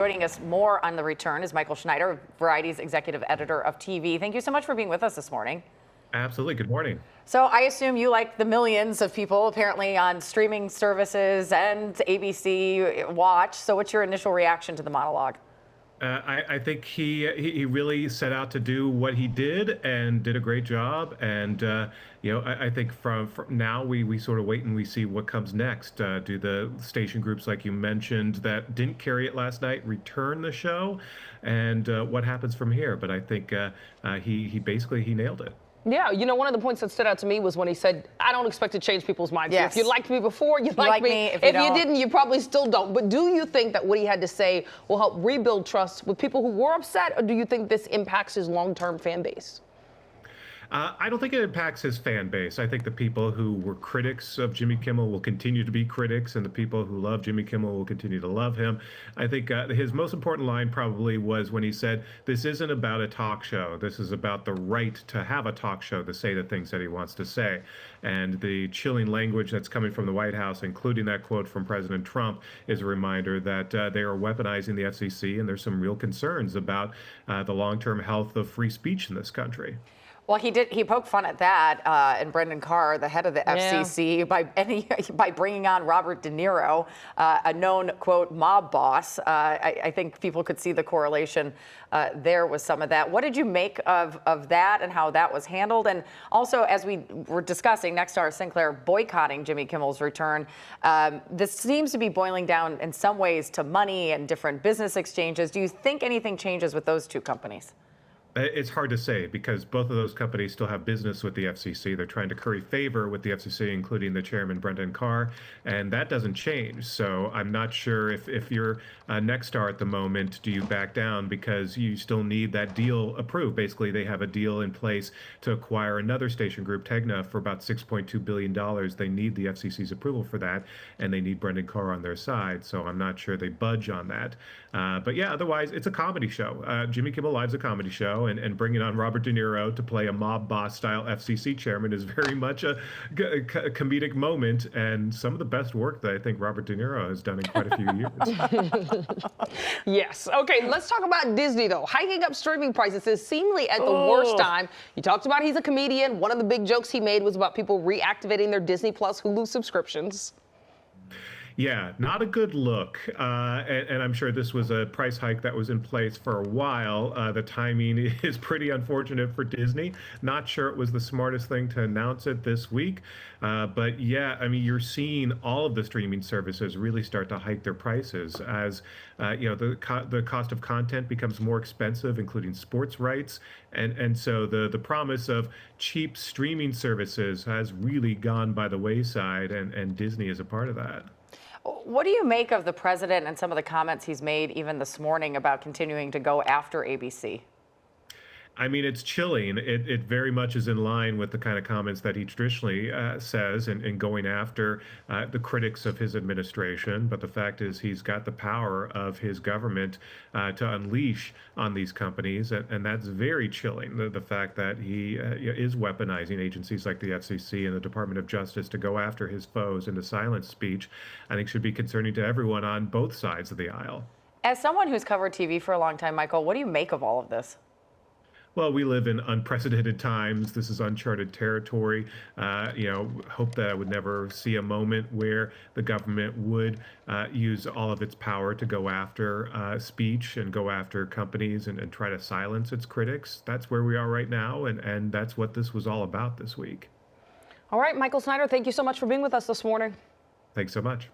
Joining us more on the return is Michael Schneider, Variety's executive editor of TV. Thank you so much for being with us this morning. Absolutely. Good morning. So I assume you, like the millions of people apparently on streaming services and ABC watch. So what's your initial reaction to the monologue? I think he really set out to do what he did and did a great job. And I think from now we sort of wait and we see what comes next. Do the station groups, like you mentioned, that didn't carry it last night, return the show, and what happens from here? But I think he basically nailed it. Yeah, one of the points that stood out to me was when he said, I don't expect to change people's minds. Yes. If you liked me before, you like me. If you didn't, you probably still don't. But do you think that what he had to say will help rebuild trust with people who were upset, or do you think this impacts his long-term fan base? I don't think it impacts his fan base. I think the people who were critics of Jimmy Kimmel will continue to be critics, and the people who love Jimmy Kimmel will continue to love him. I think his most important line probably was when he said, this isn't about a talk show. This is about the right to have a talk show, to say the things that he wants to say. And the chilling language that's coming from the White House, including that quote from President Trump, is a reminder that they are weaponizing the FCC, and there's some real concerns about the long-term health of free speech in this country. Well, he poked fun at that, and Brendan Carr, the head of the FCC, by bringing on Robert De Niro, a known, quote, mob boss. I think people could see the correlation there with some of that. What did you make of that and how that was handled? And also, as we were discussing, Nexstar Sinclair boycotting Jimmy Kimmel's return, this seems to be boiling down in some ways to money and different business exchanges. Do you think anything changes with those two companies? It's hard to say because both of those companies still have business with the FCC. They're trying to curry favor with the FCC, including the chairman, Brendan Carr, and that doesn't change. So I'm not sure if you're Nexstar at the moment, do you back down because you still need that deal approved? Basically, they have a deal in place to acquire another station group, Tegna, for about $6.2 billion. They need the FCC's approval for that, and they need Brendan Carr on their side. So I'm not sure they budge on that. But yeah, otherwise, it's a comedy show. Jimmy Kimmel Live's a comedy show. And bringing on Robert De Niro to play a mob boss style FCC chairman is very much a comedic moment, and some of the best work that I think Robert De Niro has done in quite a few years. Yes. Okay, let's talk about Disney, though. Hiking up streaming prices is seemingly at the worst time. You talked about he's a comedian. One of the big jokes he made was about people reactivating their Disney Plus Hulu subscriptions. Yeah, not a good look. And I'm sure this was a price hike that was in place for a while. The timing is pretty unfortunate for Disney. Not sure it was the smartest thing to announce it this week. But yeah, I mean, you're seeing all of the streaming services really start to hike their prices as the cost of content becomes more expensive, including sports rights. And so the promise of cheap streaming services has really gone by the wayside, and Disney is a part of that. What do you make of the president and some of the comments he's made even this morning about continuing to go after ABC? I mean, it's chilling. It very much is in line with the kind of comments that he traditionally says in going after the critics of his administration. But the fact is he's got the power of his government to unleash on these companies. And that's very chilling, the fact that he is weaponizing agencies like the FCC and the Department of Justice to go after his foes and to silence speech, I think should be concerning to everyone on both sides of the aisle. As someone who's covered TV for a long time, Michael, what do you make of all of this? Well, we live in unprecedented times. This is uncharted territory. Hope that I would never see a moment where the government would use all of its power to go after speech and go after companies and try to silence its critics. That's where we are right now, and that's what this was all about this week. All right, Michael Schneider, thank you so much for being with us this morning. Thanks so much.